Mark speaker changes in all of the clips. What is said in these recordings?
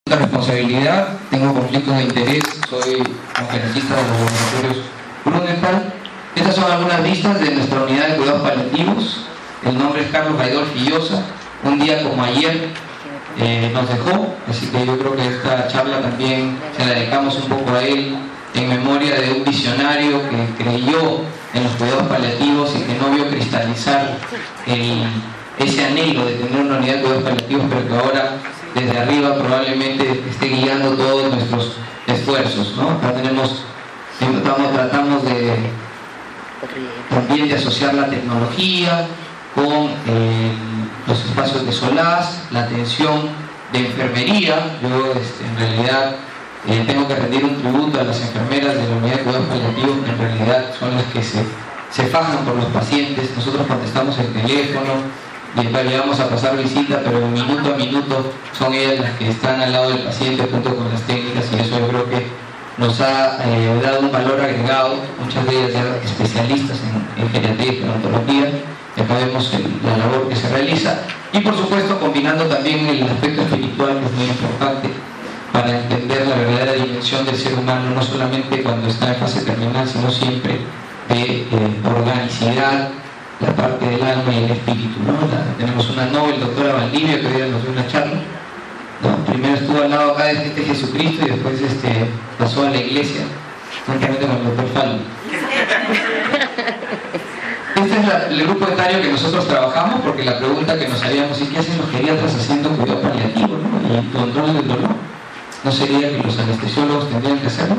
Speaker 1: responsabilidad, tengo conflictos de interés, soy conferencista de los laboratorios Grunenthal. Estas son algunas vistas de nuestra unidad de cuidados paliativos. El nombre es Carlos Baidol Fillosa. Un día como ayer nos dejó, así que yo creo que esta charla también se la dedicamos un poco a él, en memoria de un visionario que creyó en los cuidados paliativos y que no vio cristalizar ese anhelo de tener una unidad de cuidados paliativos, pero que ahora desde arriba probablemente esté guiando todos nuestros esfuerzos, ¿no? Acá tratamos también de asociar la tecnología con los espacios de SOLAS, la atención de enfermería. Yo en realidad tengo que rendir un tributo a las enfermeras de la unidad de cuidados paliativos, que en realidad son las que se fajan por los pacientes. Nosotros contestamos el teléfono y le vamos a pasar visita, pero minuto a minuto son ellas las que están al lado del paciente junto con las técnicas, y eso yo creo que nos ha dado un valor agregado. Muchas de ellas ya especialistas en geriatría y gerontología. Acá vemos la labor que se realiza, y por supuesto combinando también el aspecto espiritual, que es muy importante para entender la verdadera dimensión del ser humano, no solamente cuando está en fase terminal, sino siempre de organicidad, la parte del alma y el espíritu, ¿no? Tenemos una Nobel, doctora Valdivia, que hoy día nos dio una charla, ¿no? Primero estuvo al lado acá de Jesucristo y después pasó a la iglesia, juntamente con el doctor Faldo. Este es el grupo etario que nosotros trabajamos, porque la pregunta que nos haríamos es: ¿qué hacen los geriatras haciendo cuidado paliativo, ¿no? Y control del dolor? ¿No sería que los anestesiólogos tendrían que hacerlo?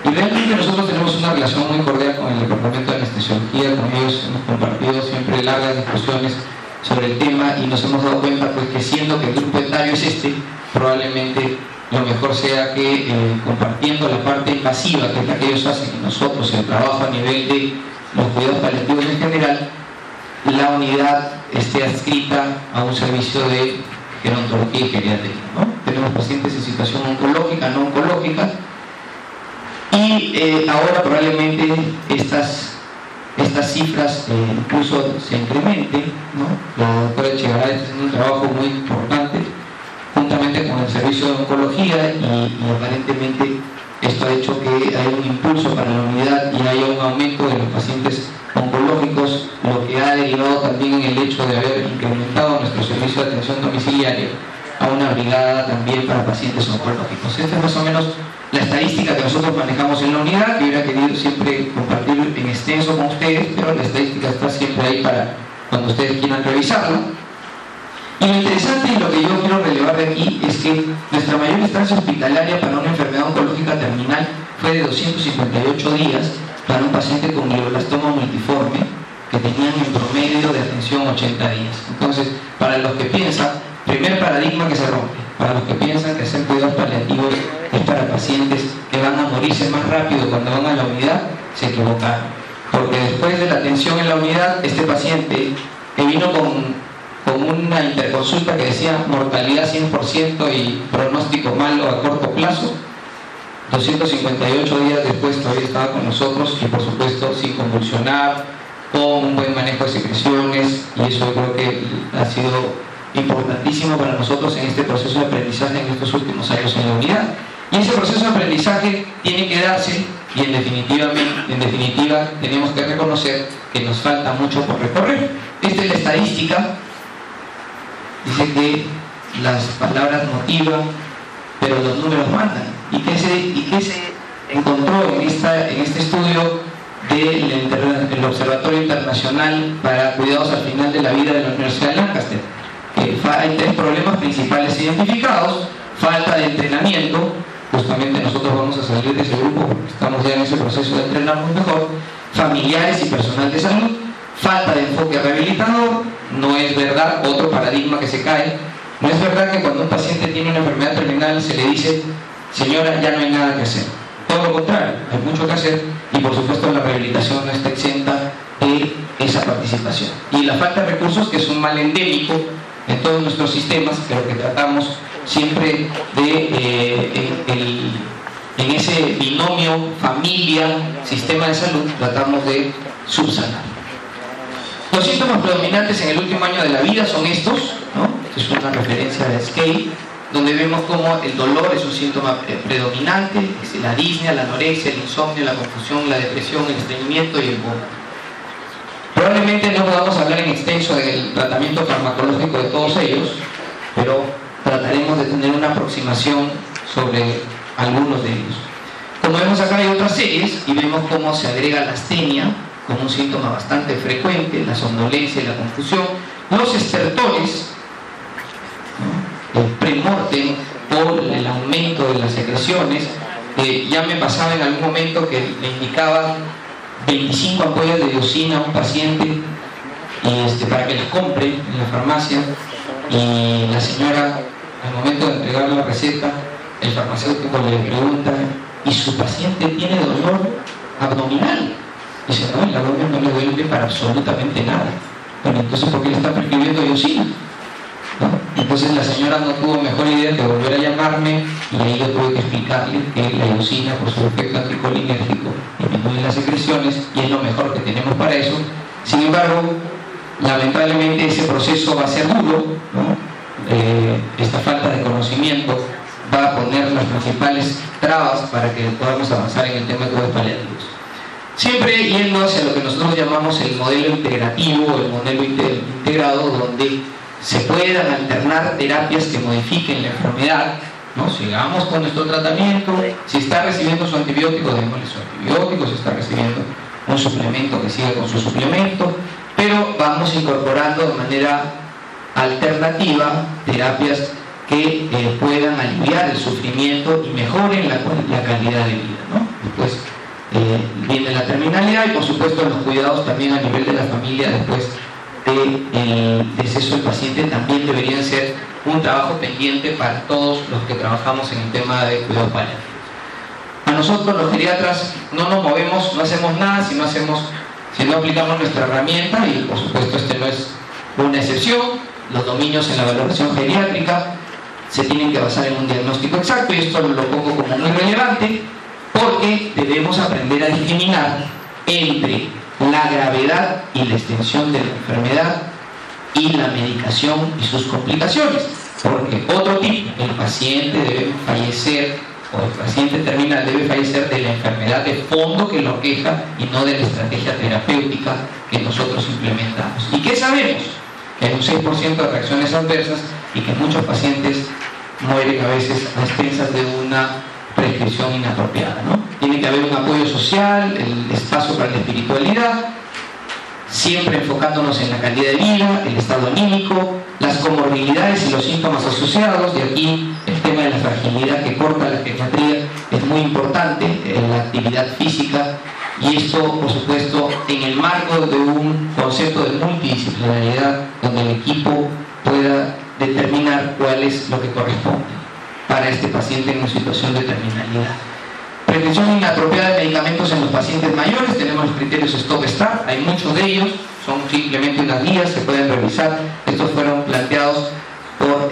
Speaker 1: Y realmente nosotros tenemos una relación muy cordial con el departamento de anestesiología. Con ellos hemos compartido siempre largas discusiones sobre el tema, y nos hemos dado cuenta pues que, siendo que el grupo etario es probablemente lo mejor sea que compartiendo la parte invasiva, que es la que ellos hacen, y nosotros el trabajo a nivel de los cuidados paliativos en general, la unidad esté adscrita a un servicio de gerontología y geriatría, ¿no? Tenemos pacientes en situación oncológica, no oncológica, y ahora probablemente estas cifras incluso se incrementen, ¿no? La doctora Echegaray está haciendo un trabajo muy importante juntamente con el servicio de oncología, y aparentemente esto ha hecho que haya un impulso para la unidad y haya un aumento de los pacientes oncológicos, lo que ha derivado también en el hecho de haber incrementado nuestro servicio de atención domiciliaria a una brigada también para pacientes oncológicos. Esta es más o menos la estadística que nosotros manejamos en la unidad, que hubiera querido siempre compartir en extenso con ustedes, pero la estadística está siempre ahí para cuando ustedes quieran revisarla. Y lo interesante, y lo que yo quiero relevar de aquí, es que nuestra mayor estancia hospitalaria para una enfermedad oncológica terminal fue de 258 días para un paciente con glioblastoma multiforme, que tenían en promedio de atención 80 días. Entonces, para los que piensan, primer paradigma que se rompe, para los que piensan que hacer cuidados paliativos es para pacientes que van a morirse más rápido cuando van a la unidad, se equivocaron. Porque después de la atención en la unidad, este paciente que vino con una interconsulta que decía mortalidad 100% y pronóstico malo a corto plazo, 258 días después todavía estaba con nosotros, y por supuesto sin convulsionar, con un buen manejo de secreciones, y eso creo que ha sido importantísimo para nosotros en este proceso de aprendizaje en estos últimos años en la unidad. Y ese proceso de aprendizaje tiene que darse, y en definitiva tenemos que reconocer que nos falta mucho por recorrer. Esta es la estadística. Dice que las palabras motivan, pero los números mandan. ¿Y qué se encontró en este estudio del Observatorio Internacional para Cuidados al Final de la Vida de la Universidad de Lancaster? Hay tres problemas principales identificados: falta de entrenamiento, justamente nosotros vamos a salir de ese grupo porque estamos ya en ese proceso de entrenarnos mejor; familiares y personal de salud; falta de enfoque rehabilitador. No es verdad, otro paradigma que se cae, no es verdad que cuando un paciente tiene una enfermedad terminal se le dice: señora, ya no hay nada que hacer. Todo lo contrario, hay mucho que hacer, y por supuesto la rehabilitación no está exenta de esa participación. Y la falta de recursos, que es un mal endémico en todos nuestros sistemas, pero que tratamos siempre en ese binomio familia-sistema de salud, tratamos de subsanar. Los síntomas predominantes en el último año de la vida son estos, ¿no? Esto es una referencia de Scale, donde vemos cómo el dolor es un síntoma predominante, es la disnea, la anorexia, el insomnio, la confusión, la depresión, el estreñimiento y el vómito. Probablemente no podamos hablar en extenso del tratamiento farmacológico de todos ellos, pero trataremos de tener una aproximación sobre algunos de ellos. Como vemos acá hay otras series y vemos cómo se agrega la astenia como un síntoma bastante frecuente, la somnolencia y la confusión, los estertores, ¿no?, el premortem por el aumento de las secreciones. Ya me pasaba en algún momento que le indicaba 25 ampollas de diosina a un paciente para que las compre en la farmacia, y la señora, al momento de entregar la receta, el farmacéutico le pregunta: ¿y su paciente tiene dolor abdominal? Dice: no, el abdomen no le duele para absolutamente nada. Bueno, entonces ¿por qué le está prescribiendo diosina? ¿No? Entonces la señora no tuvo mejor idea que volver a llamarme, y ahí yo tuve que explicarle que la diosina, por su efecto anticolinérgico, disminuye las secreciones y es lo mejor que tenemos para eso. Sin embargo, lamentablemente ese proceso va a ser duro, ¿no? Esta falta de conocimiento va a poner las principales trabas para que podamos avanzar en el tema de cuidados paliativos. Siempre yendo hacia lo que nosotros llamamos el modelo integrativo, el modelo integrado, donde se puedan alternar terapias que modifiquen la enfermedad, ¿no? Sigamos con nuestro tratamiento. Si está recibiendo su antibiótico, démosle su antibiótico. Si está recibiendo un suplemento, que siga con su suplemento, pero vamos incorporando de manera alternativa terapias que puedan aliviar el sufrimiento y mejoren la calidad de vida, ¿no? Después viene la terminalidad y por supuesto los cuidados también a nivel de la familia después del deceso del paciente también deberían ser un trabajo pendiente para todos los que trabajamos en el tema de cuidados paliativos. A nosotros los geriatras no nos movemos, no hacemos nada si no aplicamos nuestra herramienta, y por supuesto este no es una excepción. Los dominios en la valoración geriátrica se tienen que basar en un diagnóstico exacto, y esto lo pongo como muy relevante porque debemos aprender a discriminar entre la gravedad y la extensión de la enfermedad y la medicación y sus complicaciones, porque otro tipo, el paciente debe fallecer, o el paciente terminal debe fallecer de la enfermedad de fondo que lo aqueja y no de la estrategia terapéutica que nosotros implementamos. ¿Y qué sabemos? Que hay un 6% de reacciones adversas y que muchos pacientes mueren a veces a expensas de una prescripción inapropiada, ¿no? Tiene que haber un apoyo social, el espacio para la espiritualidad, siempre enfocándonos en la calidad de vida, el estado anímico, las comorbilidades y los síntomas asociados. De aquí el tema de la fragilidad que corta la geriatría es muy importante, la actividad física, y esto por supuesto en el marco de un concepto de multidisciplinariedad donde el equipo pueda determinar cuál es lo que corresponde para este paciente en una situación de terminalidad. Prescripción inapropiada de medicamentos en los pacientes mayores, tenemos los criterios Stop-Start, hay muchos de ellos, son simplemente unas guías, se pueden revisar. Estos fueron planteados por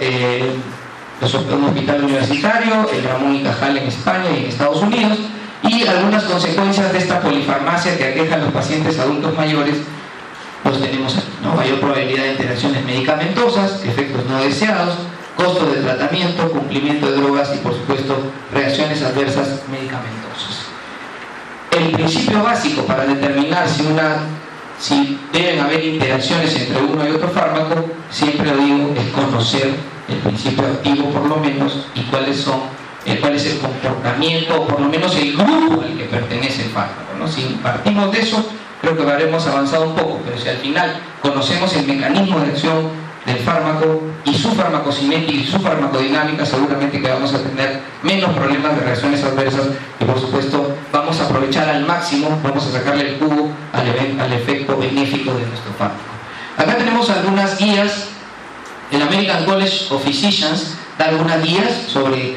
Speaker 1: un hospital universitario, el Ramón y Cajal en España y en Estados Unidos, y algunas consecuencias de esta polifarmacia que aqueja a los pacientes adultos mayores los tenemos aquí, ¿no? Mayor probabilidad de interacciones medicamentosas, efectos no deseados, costos de tratamiento, cumplimiento de drogas y por supuesto reacciones adversas medicamentosas. El principio básico para determinar si deben haber interacciones entre uno y otro fármaco, siempre lo digo, es conocer el principio activo por lo menos y cuál es el comportamiento o por lo menos el grupo al que pertenece el fármaco, ¿no? Si partimos de eso, creo que habremos avanzado un poco, pero si al final conocemos el mecanismo de acción del fármaco y su farmacocinética y su farmacodinámica, seguramente que vamos a tener menos problemas de reacciones adversas y por supuesto vamos a aprovechar al máximo, vamos a sacarle el jugo al efecto benéfico de nuestro fármaco. Acá tenemos algunas guías. El American College of Physicians da algunas guías sobre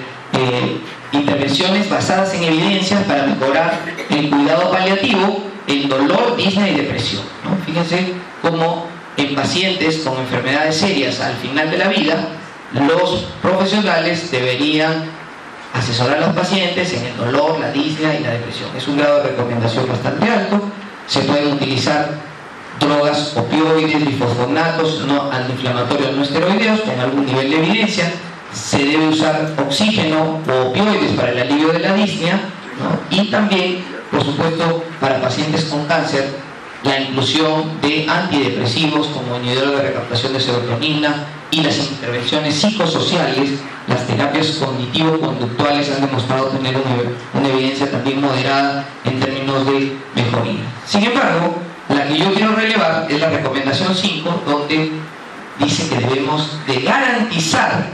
Speaker 1: intervenciones basadas en evidencias para mejorar el cuidado paliativo en dolor, disnea y depresión, ¿no? Fíjense cómo en pacientes con enfermedades serias al final de la vida, los profesionales deberían asesorar a los pacientes en el dolor, la disnea y la depresión. Es un grado de recomendación bastante alto. Se pueden utilizar drogas opioides, bifosfonatos, no antiinflamatorios no esteroideos, con algún nivel de evidencia. se debe usar oxígeno o opioides para el alivio de la disnea, ¿no? Y también, por supuesto, para pacientes con cáncer, la inclusión de antidepresivos como inhibidores de recaptación de serotonina y las intervenciones psicosociales, las terapias cognitivo-conductuales han demostrado tener una evidencia también moderada en términos de mejoría. Sin embargo, la que yo quiero relevar es la recomendación 5, donde dice que debemos de garantizar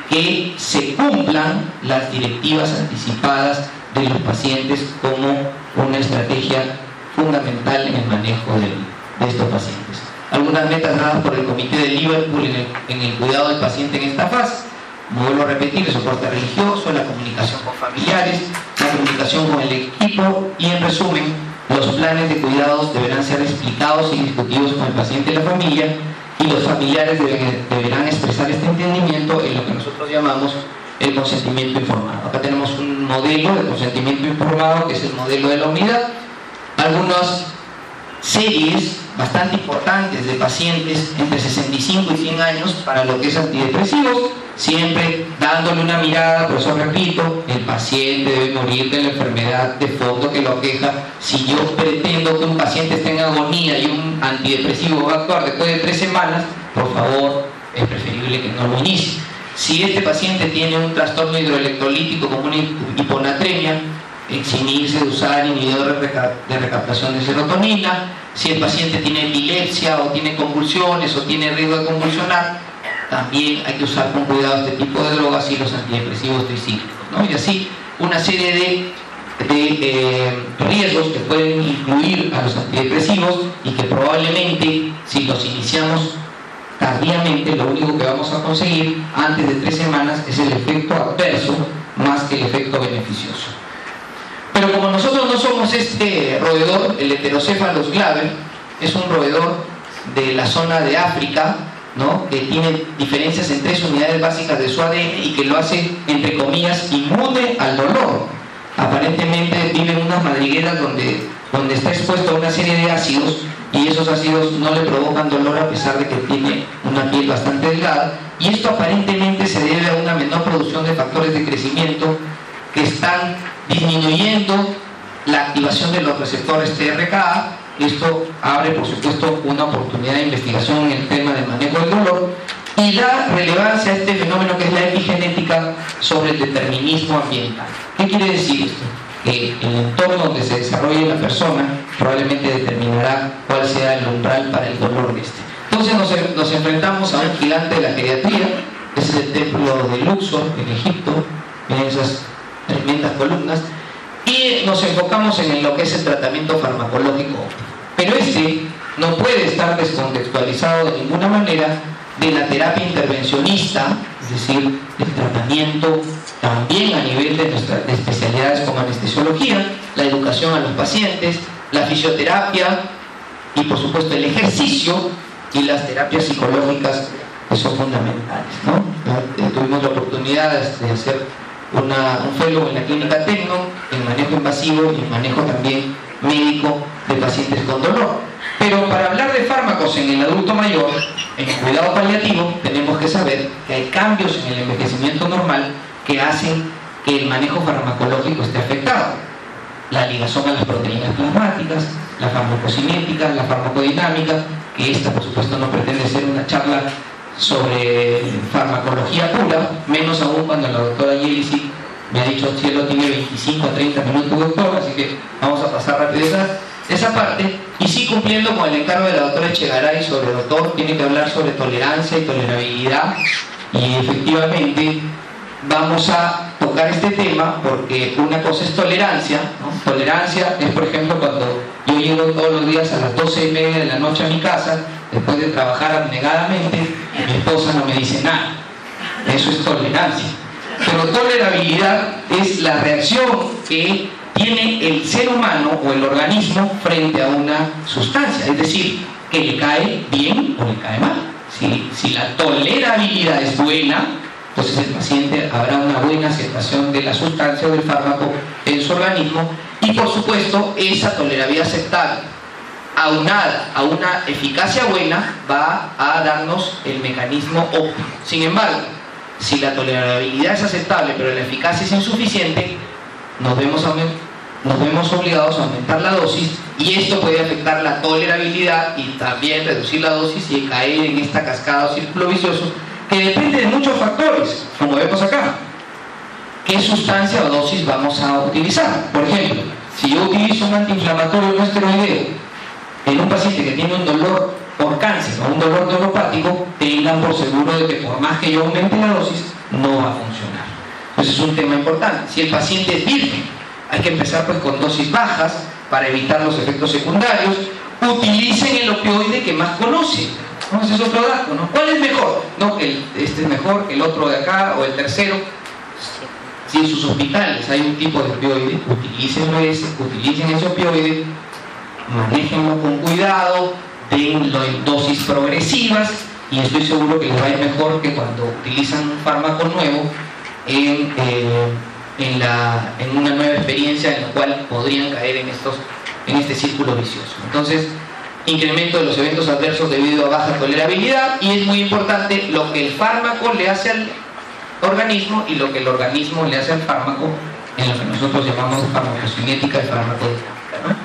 Speaker 1: que se cumplan las directivas anticipadas de los pacientes como una estrategia fundamental en el manejo de estos pacientes. Algunas metas dadas por el Comité de Liverpool en el cuidado del paciente en esta fase: vuelvo a repetir, el soporte religioso, la comunicación con familiares, la comunicación con el equipo y, en resumen, los planes de cuidados deberán ser explicados y discutidos con el paciente y la familia, y los familiares deberán expresar este entendimiento en lo que nosotros llamamos el consentimiento informado. Acá tenemos un modelo de consentimiento informado, que es el modelo de la unidad. Algunas series bastante importantes de pacientes entre 65 y 100 años para lo que es antidepresivos, siempre dándole una mirada. Por eso repito, el paciente debe morir de la enfermedad de fondo que lo aqueja. Si yo pretendo que un paciente esté en agonía y un antidepresivo va a actuar después de 3 semanas, por favor, es preferible que no lo inicie. Si este paciente tiene un trastorno hidroelectrolítico como una hiponatremia, eximirse de usar inhibidores de recaptación de serotonina. Si el paciente tiene epilepsia o tiene convulsiones o tiene riesgo de convulsionar, también hay que usar con cuidado este tipo de drogas y los antidepresivos tricíclicos, ¿no? Y así una serie de riesgos que pueden incluir a los antidepresivos y que probablemente, si los iniciamos tardíamente, lo único que vamos a conseguir antes de 3 semanas es el efecto adverso más que el efecto beneficioso. Pero como nosotros no somos este roedor, el Heterocephalus glaber, es un roedor de la zona de África, ¿no?, que tiene diferencias en 3 unidades básicas de su ADN y que lo hace, entre comillas, inmune al dolor. Aparentemente vive en unas madrigueras donde está expuesto a una serie de ácidos, y esos ácidos no le provocan dolor a pesar de que tiene una piel bastante delgada, y esto aparentemente se debe a una menor producción de factores de crecimiento que están disminuyendo la activación de los receptores TRKA. Esto abre, por supuesto, una oportunidad de investigación en el tema del manejo del dolor y da relevancia a este fenómeno que es la epigenética sobre el determinismo ambiental. ¿Qué quiere decir esto? Que el entorno donde se desarrolle la persona probablemente determinará cuál sea el umbral para el dolor de este. Entonces nos enfrentamos a un gigante de la geriatría. Ese es el templo de Luxor en Egipto, en esas tremendas columnas, y nos enfocamos en lo que es el tratamiento farmacológico, pero este no puede estar descontextualizado de ninguna manera de la terapia intervencionista, es decir, el tratamiento también a nivel de especialidades como anestesiología, la educación a los pacientes, la fisioterapia y, por supuesto, el ejercicio y las terapias psicológicas, que son fundamentales, ¿no? Tuvimos la oportunidad de hacer un fellow en la clínica Tecno en manejo invasivo y en manejo también médico de pacientes con dolor. Pero para hablar de fármacos en el adulto mayor, en el cuidado paliativo, tenemos que saber que hay cambios en el envejecimiento normal que hacen que el manejo farmacológico esté afectado. La ligación a las proteínas plasmáticas, la farmacocinética, la farmacodinámica, que esta, por supuesto, no pretende ser una charla sobre farmacología pura, menos aún cuando la doctora Yelisi me ha dicho: cielo, tiene 25 a 30 minutos, doctor, así que vamos a pasar rápido esa parte. Y sí, cumpliendo con el encargo de la doctora Echegaray sobre doctor, tiene que hablar sobre tolerancia y tolerabilidad, y efectivamente vamos a tocar este tema porque una cosa es tolerancia, ¿no? Tolerancia es, por ejemplo, cuando yo llego todos los días a las 12:30 de la noche a mi casa, después de trabajar abnegadamente, y mi esposa no me dice nada. Eso es tolerancia. Pero tolerabilidad es la reacción que tiene el ser humano o el organismo frente a una sustancia, es decir, que le cae bien o le cae mal. Si la tolerabilidad es buena, entonces el paciente habrá una buena aceptación de la sustancia o del fármaco en su organismo, y por supuesto esa tolerabilidad aceptable, aunada a una eficacia buena, va a darnos el mecanismo óptimo. Sin embargo, Si la tolerabilidad es aceptable pero la eficacia es insuficiente, nos vemos obligados a aumentar la dosis, y esto puede afectar la tolerabilidad y también reducir la dosis y caer en esta cascada o círculo vicioso que depende de muchos factores, como vemos acá. ¿Qué sustancia o dosis vamos a utilizar? Por ejemplo, si yo utilizo un antiinflamatorio no esteroideo en un paciente que tiene un dolor por cáncer o un dolor neuropático, tengan por seguro de que por más que yo aumente la dosis, no va a funcionar. Entonces es un tema importante. Si el paciente es virgen, hay que empezar pues con dosis bajas para evitar los efectos secundarios. Utilicen el opioide que más conocen. ¿No? Ese es otro dato, ¿no? ¿Cuál es mejor? No, que este es mejor que el otro de acá o el tercero. Si en sus hospitales hay un tipo de opioide, utilicen ese opioide, manéjenlo con cuidado, denlo en dosis progresivas, y estoy seguro que les va a ir mejor que cuando utilizan un fármaco nuevo en una nueva experiencia en la cual podrían caer en este círculo vicioso. Entonces, incremento de los eventos adversos debido a baja tolerabilidad, y es muy importante lo que el fármaco le hace al organismo y lo que el organismo le hace al fármaco, en lo que nosotros llamamos farmacocinética y farmacodinámica, ¿no?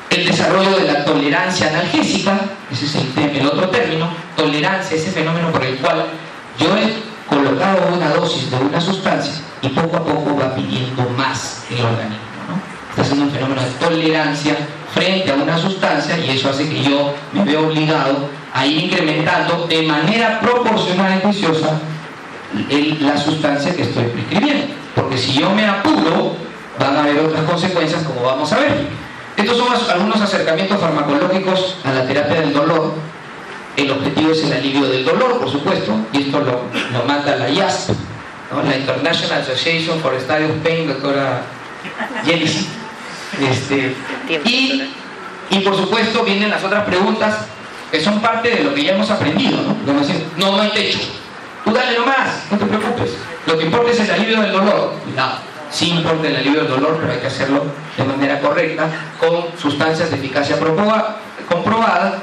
Speaker 1: El desarrollo de la tolerancia analgésica, ese es el otro término. Tolerancia, ese fenómeno por el cual yo he colocado una dosis de una sustancia y poco a poco va pidiendo más el organismo, ¿no? Está haciendo un fenómeno de tolerancia frente a una sustancia, y eso hace que yo me vea obligado a ir incrementando de manera proporcional y juiciosa la sustancia que estoy prescribiendo, porque si yo me apuro van a haber otras consecuencias, como vamos a ver. Estos son algunos acercamientos farmacológicos a la terapia del dolor. El objetivo es el alivio del dolor, por supuesto, y esto lo manda la IASP, ¿no? La International Association for Study of Pain, doctora Jenny. Y por supuesto vienen las otras preguntas que son parte de lo que ya hemos aprendido, ¿no? Como decir, no hay techo. Tú dale nomás, no te preocupes. Lo que importa es el alivio del dolor. Cuidado, sí importa el alivio del dolor, pero hay que hacerlo de manera correcta, con sustancias de eficacia comprobada,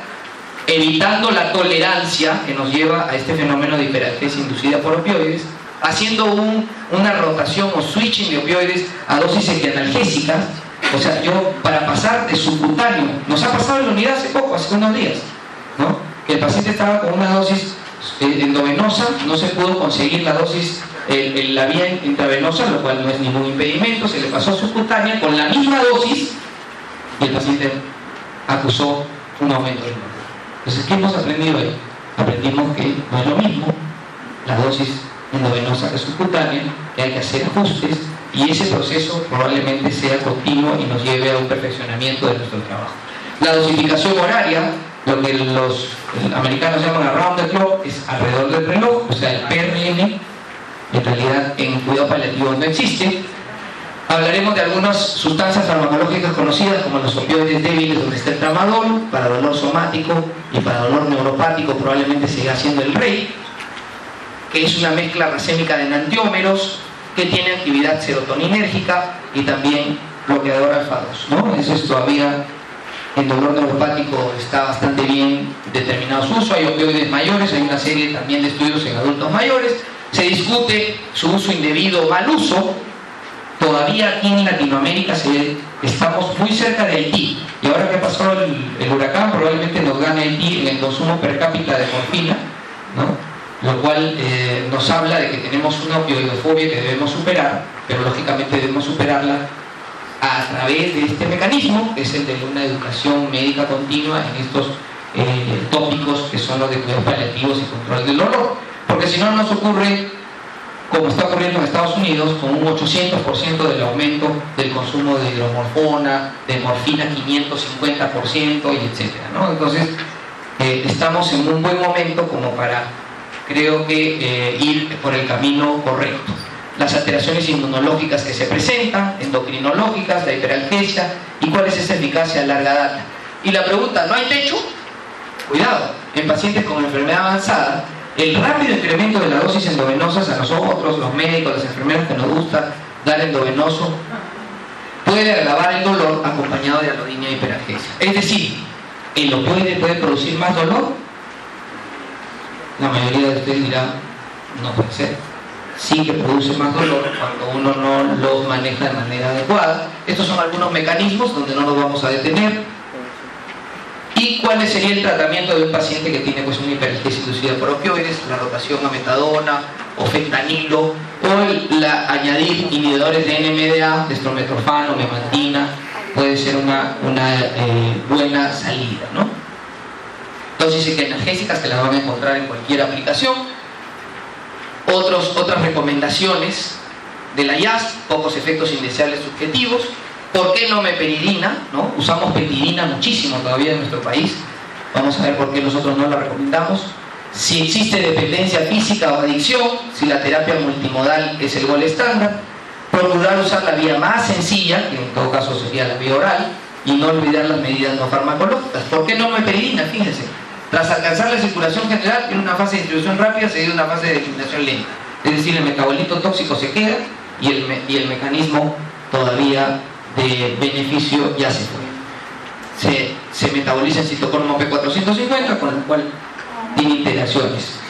Speaker 1: evitando la tolerancia que nos lleva a este fenómeno de hiperalgesia inducida por opioides, haciendo una rotación o switching de opioides a dosis analgésicas. O sea, yo para pasar de subcutáneo, nos ha pasado en la unidad hace poco, hace unos días, ¿no? Que el paciente estaba con una dosis endovenosa, no se pudo conseguir la dosis, la vía intravenosa, lo cual no es ningún impedimento, se le pasó a subcutánea con la misma dosis y el paciente acusó un aumento del dolor. Entonces, ¿qué hemos aprendido ahí? Aprendimos que no es lo mismo la dosis endovenosa que subcutánea, que hay que hacer ajustes, y ese proceso probablemente sea continuo y nos lleve a un perfeccionamiento de nuestro trabajo. La dosificación horaria, lo que los americanos llaman around the clock, es alrededor del reloj, o sea, el PRN, en realidad en cuidado paliativo no existe. Hablaremos de algunas sustancias farmacológicas conocidas como los opioides débiles, donde está el tramadol, para dolor somático, y para dolor neuropático probablemente siga siendo el rey, que es una mezcla racémica de enantiómeros que tiene actividad serotoninérgica y también bloqueador alfa-2, ¿no? Eso es todavía, en dolor neuropático está bastante bien determinado su uso. Hay opioides mayores, hay una serie también de estudios en adultos mayores. Se discute su uso indebido o mal uso. Todavía aquí en Latinoamérica estamos muy cerca de Haití, y ahora que pasó el huracán probablemente nos gane Haití en el consumo per cápita de morfina, ¿no? Lo cual nos habla de que tenemos una opioidofobia que debemos superar, pero lógicamente debemos superarla a través de este mecanismo, que es el de una educación médica continua en estos tópicos que son los de cuidados paliativos y control del dolor, porque si no nos ocurre, como está ocurriendo en Estados Unidos, con un 800% del aumento del consumo de hidromorfona, de morfina 550% y etcétera, ¿no? Entonces, estamos en un buen momento como para, creo que, ir por el camino correcto. Las alteraciones inmunológicas que se presentan, endocrinológicas, la hiperalgesia, y cuál es esa eficacia a larga data. Y la pregunta, ¿no hay techo? Cuidado, en pacientes con enfermedad avanzada, el rápido incremento de las dosis endovenosas a nosotros, los médicos, las enfermeras que nos gusta dar endovenoso, puede agravar el dolor acompañado de alodinia e hiperalgesia. Es decir, ¿el opioide puede producir más dolor? La mayoría de ustedes dirá, No puede ser. Sí que produce más dolor cuando uno no los maneja de manera adecuada. Estos son algunos mecanismos donde no nos vamos a detener. ¿Y cuál sería el tratamiento de un paciente que tiene pues una hiperestesia inducida por opioides? La rotación a metadona o fentanilo, o añadir inhibidores de NMDA, destrometrofano, memantina, puede ser una buena salida, ¿no? Dosis analgésicas que las van a encontrar en cualquier aplicación. Otras recomendaciones de la IAS, pocos efectos indeseables subjetivos. ¿Por qué no meperidina? ¿No? Usamos petidina muchísimo todavía en nuestro país. Vamos a ver por qué nosotros no la recomendamos. Si existe dependencia física o adicción, si la terapia multimodal es el gol estándar. Procurar usar la vía más sencilla, que en todo caso sería la vía oral, y no olvidar las medidas no farmacológicas. ¿Por qué no meperidina? Fíjense. Tras alcanzar la circulación general, tiene una fase de distribución rápida seguida de una fase de discriminación lenta. Es decir, el metabolito tóxico se queda y el mecanismo todavía de beneficio ya se fue. Se metaboliza en citocromo P450, con lo cual tiene interacciones.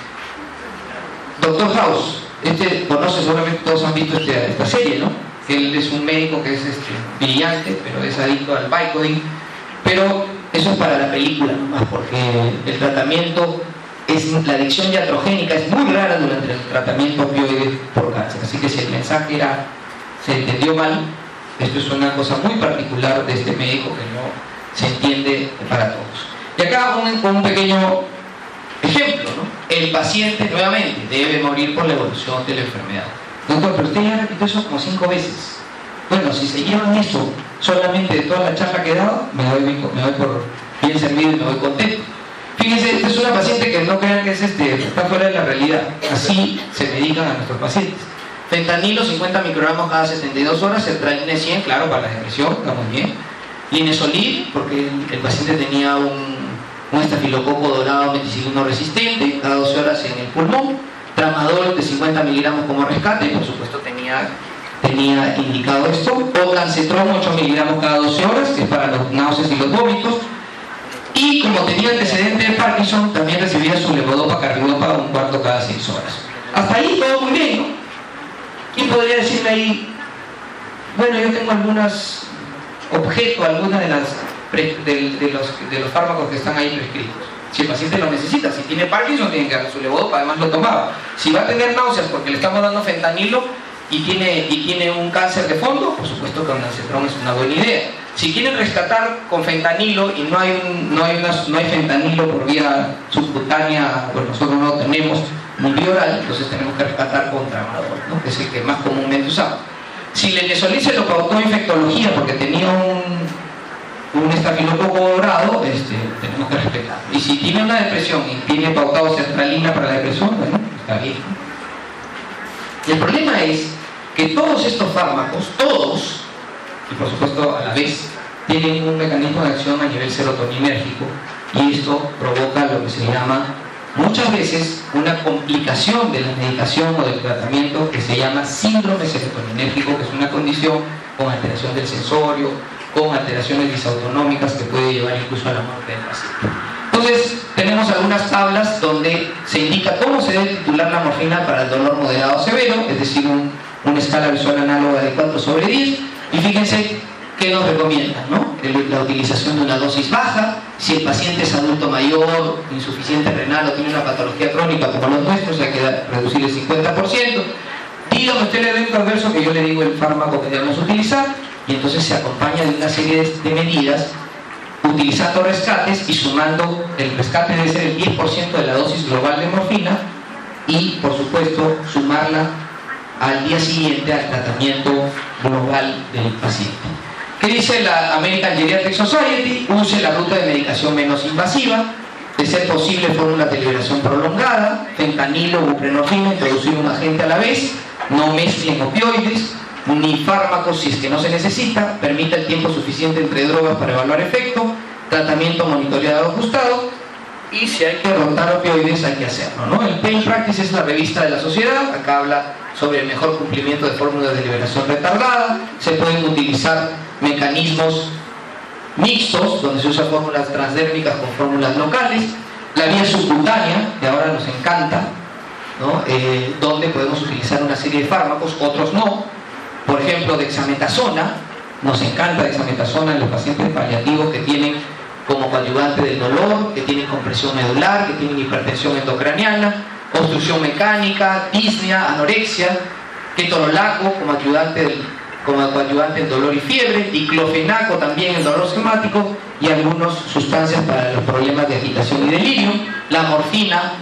Speaker 1: Doctor House, conoce, seguramente todos han visto esta serie, ¿no? Él es un médico que es brillante, pero es adicto al Vicodin. Pero eso es para la película nomás, porque el tratamiento la adicción iatrogénica es muy rara durante el tratamiento opioide por cáncer. Así que si el mensaje se entendió mal, esto es una cosa muy particular de este médico que no se entiende para todos. Y acá un pequeño ejemplo, ¿no? El paciente nuevamente debe morir por la evolución de la enfermedad. Doctor, pero usted ya repitió eso como 5 veces. Bueno, si se llevan eso solamente de toda la charla que he dado, me doy por bien servido y me voy contento. Fíjense, esta es una paciente que no crean que está fuera de la realidad. Así se medican a nuestros pacientes. Fentanilo, 50 microgramos cada 72 horas, sertraline 100, claro, para la depresión, está muy bien. Linezolid, porque el paciente tenía un estafilococo dorado meticilino resistente, cada 12 horas en el pulmón. Tramadol de 50 miligramos como rescate, por supuesto tenía indicado esto. Ondansetron 8 miligramos cada 12 horas, que es para los náuseas y los vómitos. Y como tenía antecedente de Parkinson, también recibía su levodopa carbidopa 1/4 cada 6 horas. Hasta ahí todo muy bien, ¿no? ¿Quién podría decirme ahí? Bueno, yo tengo algunos de los fármacos que están ahí prescritos. Si el paciente lo necesita, si tiene Parkinson, tiene que dar su levodopa, además lo tomaba. Si va a tener náuseas porque le estamos dando fentanilo y tiene un cáncer de fondo, por supuesto que ondansetron es una buena idea. Si quieren rescatar con fentanilo y no hay fentanilo por vía subcutánea, pues nosotros no lo tenemos, ni vía oral, entonces tenemos que rescatar con tramadol, ¿no? Que es el que más comúnmente usamos. Si el Linezolid se lo pautó infectología porque tenía un estafilococo dorado, tenemos que respetar. Y si tiene una depresión y tiene pautado sertralina para la depresión, bueno, está bien. Y el problema es que todos estos fármacos, todos, y por supuesto a la vez, tienen un mecanismo de acción a nivel serotoninérgico, y esto provoca lo que se llama muchas veces una complicación de la medicación o del tratamiento que se llama síndrome serotoninérgico, que es una condición con alteración del sensorio, con alteraciones disautonómicas que puede llevar incluso a la muerte del paciente. Entonces, tenemos algunas tablas donde se indica cómo se debe titular la morfina para el dolor moderado o severo, es decir, una escala visual análoga de 4/10, y fíjense qué nos recomiendan, ¿no? La utilización de una dosis baja, si el paciente es adulto mayor, insuficiente renal o tiene una patología crónica como los nuestros, hay que reducir el 50%. Dígame usted el evento adverso que yo le digo el fármaco que debemos utilizar, y entonces se acompaña de una serie de medidas utilizando rescates y sumando. El rescate debe ser el 10% de la dosis global de morfina y por supuesto sumarla al día siguiente al tratamiento global del paciente. ¿Qué dice la American Geriatric Society? Use la ruta de medicación menos invasiva, de ser posible fórmulas de liberación prolongada, fentanilo, buprenorfina, introducir un agente a la vez, no mezclen opioides ni fármacos si es que no se necesita, permita el tiempo suficiente entre drogas para evaluar efecto, tratamiento monitoreado ajustado, y si hay que rotar opioides hay que hacerlo, ¿no? El Pain Practice es la revista de la sociedad, acá habla sobre el mejor cumplimiento de fórmulas de liberación retardada, se pueden utilizar mecanismos mixtos, donde se usan fórmulas transdérmicas con fórmulas locales, la vía subcutánea, que ahora nos encanta, ¿no? Donde podemos utilizar una serie de fármacos, otros no. Por ejemplo, dexametasona, nos encanta dexametasona en los pacientes paliativos que tienen como coadyuvante del dolor, que tienen compresión medular, que tienen hipertensión endocraniana, obstrucción mecánica, disnea, anorexia, ketorolaco como coadyuvante en dolor y fiebre, diclofenaco también en dolor reumático y algunas sustancias para los problemas de agitación y delirio, la morfina,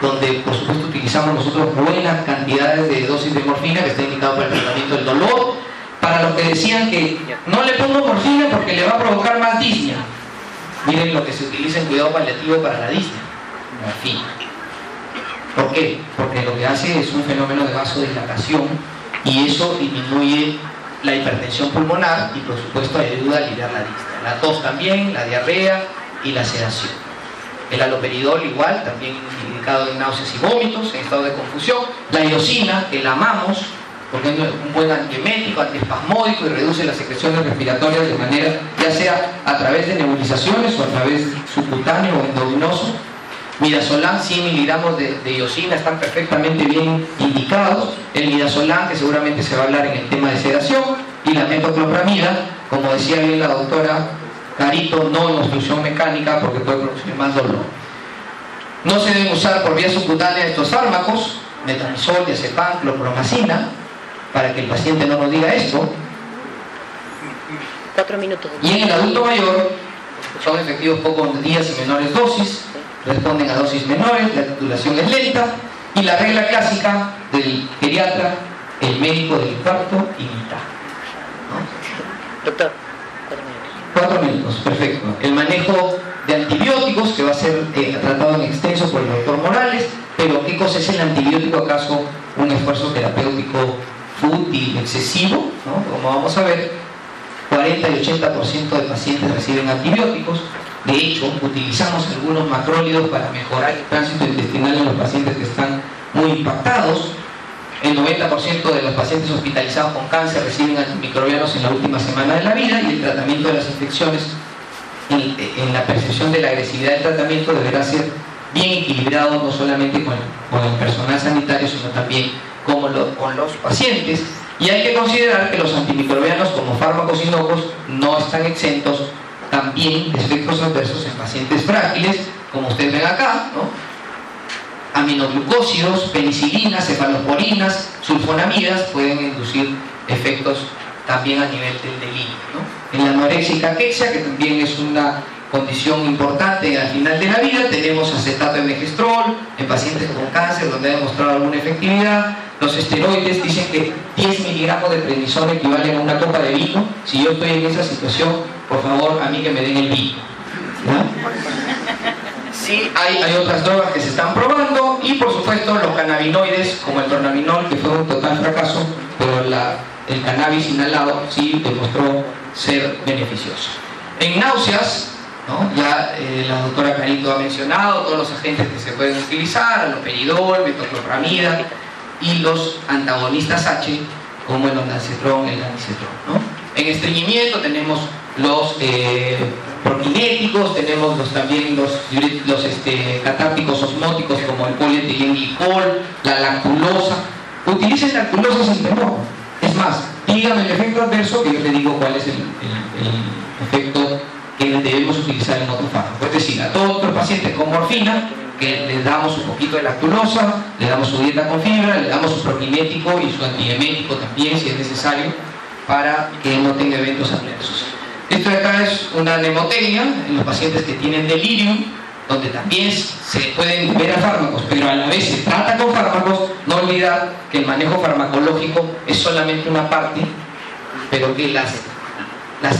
Speaker 1: donde por supuesto utilizamos nosotros buenas cantidades de dosis de morfina que está indicado para el tratamiento del dolor. Para los que decían que no le pongo morfina porque le va a provocar más disnea, miren lo que se utiliza en cuidado paliativo para la disnea, morfina. ¿Por qué? Porque lo que hace es un fenómeno de vasodilatación y eso disminuye la hipertensión pulmonar y por supuesto ayuda a aliviar la disnea. La tos también, la diarrea y la sedación. El haloperidol igual, también indicado en náuseas y vómitos, en estado de confusión. La iosina, que la amamos, porque es un buen antiemético, antiespasmódico y reduce las secreciones respiratorias de manera, ya sea a través de nebulizaciones o a través subcutáneo o endovenoso. Midazolam, 100 miligramos de iosina están perfectamente bien indicados. El midazolam, que seguramente se va a hablar en el tema de sedación, y la metoclopramida, como decía bien la doctora Carito, no en obstrucción mecánica porque puede producir más dolor. No se deben usar por vía subcutánea estos fármacos, metronidazol, diazepam, clopromacina, para que el paciente no nos diga esto.
Speaker 2: 4 minutos.
Speaker 1: Y en el adulto mayor son efectivos pocos días y menores dosis, responden a dosis menores, la titulación es lenta y la regla clásica del geriatra, el médico del infarto imita, ¿no?
Speaker 2: Doctor,
Speaker 1: 4 minutos, perfecto. El manejo de antibióticos que va a ser tratado en extenso por el doctor Morales, pero ¿qué cosa es el antibiótico? ¿Acaso un esfuerzo terapéutico fútil, excesivo? ¿No? Como vamos a ver, 40 y 80% de pacientes reciben antibióticos. De hecho, utilizamos algunos macrólidos para mejorar el tránsito intestinal en los pacientes que están muy impactados. El 90% de los pacientes hospitalizados con cáncer reciben antimicrobianos en la última semana de la vida y el tratamiento de las infecciones, en la percepción de la agresividad del tratamiento, deberá ser bien equilibrado no solamente con el personal sanitario, sino también con los pacientes. Y hay que considerar que los antimicrobianos como fármacos inocuos no están exentos también de efectos adversos en pacientes frágiles, como ustedes ven acá, ¿no? Aminoglucósidos, penicilinas, cefalosporinas, sulfonamidas pueden inducir efectos también a nivel del delirio, ¿no? En la anorexia y caquexia, que también es una condición importante al final de la vida, tenemos acetato de megestrol en pacientes con cáncer donde ha demostrado alguna efectividad. Los esteroides dicen que 10 miligramos de prednisona equivalen a una copa de vino. Si yo estoy en esa situación, por favor, a mí que me den el vino, ¿no? Sí, hay otras drogas que se están probando y por supuesto los cannabinoides como el dronabinol, que fue un total fracaso, pero el cannabis inhalado sí demostró ser beneficioso. En náuseas, ¿no? Ya la doctora Carito ha mencionado todos los agentes que se pueden utilizar, haloperidol, metoclopramida y los antagonistas H como el ondansetrón, el ganisetrón, ¿no? En estreñimiento tenemos los prokinéticos, tenemos también los catárticos osmóticos como el polietilenglicol, la lactulosa. Utilicen lactulosa sin temor. Es más, dígame el efecto adverso que yo le digo cuál es el efecto que debemos utilizar en otro fármaco. Es decir, a todos los pacientes con morfina, que les damos un poquito de lactulosa, le damos su dieta con fibra, le damos su prokinético y su antiemético también si es necesario, para que no tenga eventos adversos. Esto de acá es una mnemotecnia en los pacientes que tienen delirium, donde también se pueden ver a fármacos, pero a la vez se trata con fármacos. No olvidar que el manejo farmacológico es solamente una parte, pero que las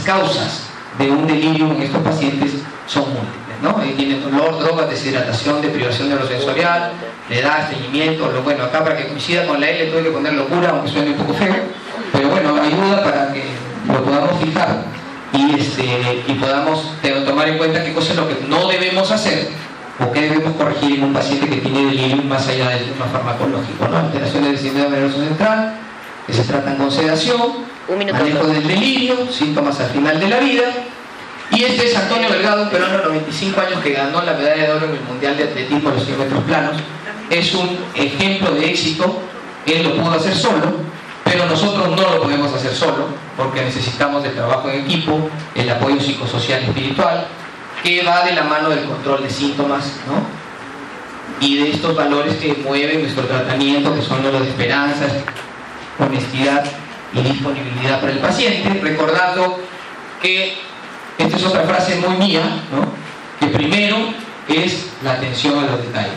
Speaker 1: causas de un delirium en estos pacientes son múltiples, ¿no? Ahí tienen dolor, drogas, deshidratación, deprivación neurosensorial, le da estreñimiento. Bueno, acá para que coincida con la L tuve que poner locura, aunque suene un poco feo, pero bueno, ayuda para que lo podamos fijar y podamos tomar en cuenta qué cosa es lo que no debemos hacer o qué debemos corregir en un paciente que tiene delirium más allá del tema farmacológico, ¿no? Alteraciones del sistema nervioso central que se tratan con sedación, manejo del delirio, síntomas al final de la vida. Y este es Antonio Delgado, un peruano de 95 años que ganó la medalla de oro en el Mundial de Atletismo de los 100 metros planos. es un ejemplo de éxito. Él lo pudo hacer solo, pero nosotros no lo podemos hacer solo, porque necesitamos del trabajo en equipo, el apoyo psicosocial y espiritual, que va de la mano del control de síntomas, ¿no? Y de estos valores que mueven nuestro tratamiento, que son los de esperanza, honestidad y disponibilidad para el paciente, recordando que esta es otra frase muy mía, ¿no? Que primero es la atención a los detalles,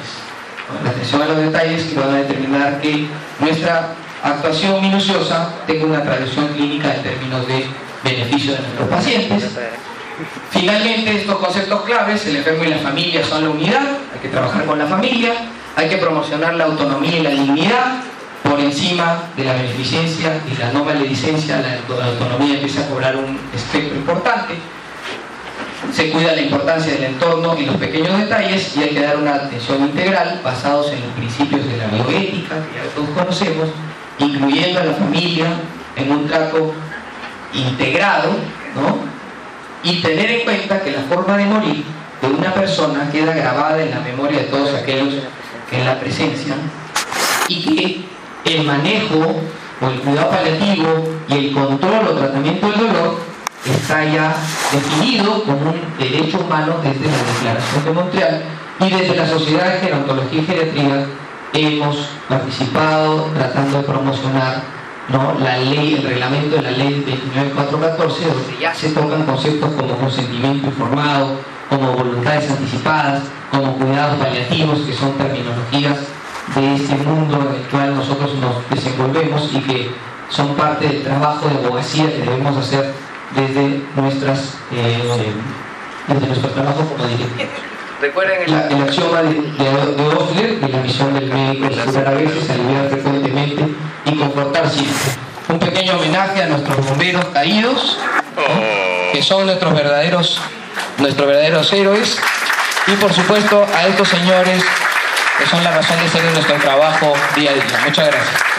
Speaker 1: ¿no? La atención a los detalles que van a determinar que nuestra actuación minuciosa tenga una traducción clínica en términos de beneficio de nuestros pacientes. Finalmente, estos conceptos claves, el enfermo y la familia son la unidad, hay que trabajar con la familia, hay que promocionar la autonomía y la dignidad por encima de la beneficencia y la no maledicencia. La autonomía empieza a cobrar un espectro importante. Se cuida la importancia del entorno y los pequeños detalles, y hay que dar una atención integral basados en los principios de la bioética, que ya todos conocemos, incluyendo a la familia en un trato integrado, ¿no? Y tener en cuenta que la forma de morir de una persona queda grabada en la memoria de todos aquellos que la presencian, y que el manejo o el cuidado paliativo y el control o tratamiento del dolor está ya definido como un derecho humano desde la Declaración de Montreal, y desde la Sociedad de Gerontología y Geriatría hemos participado tratando de promocionar, ¿no?, la ley, el reglamento de la ley 29414, donde ya se tocan conceptos como consentimiento informado, como voluntades anticipadas, como cuidados paliativos, que son terminologías de este mundo en el cual nosotros nos desenvolvemos y que son parte del trabajo de abogacía que debemos hacer desde nuestro trabajo como dirigentes. Recuerden el axioma de Osler, de la misión del médico: curar a veces, aliviar frecuentemente y confortar siempre. Un pequeño homenaje a nuestros bomberos caídos, ¿no?, que son nuestros verdaderos héroes, y por supuesto a estos señores que son la razón de ser de nuestro trabajo día a día. Muchas gracias.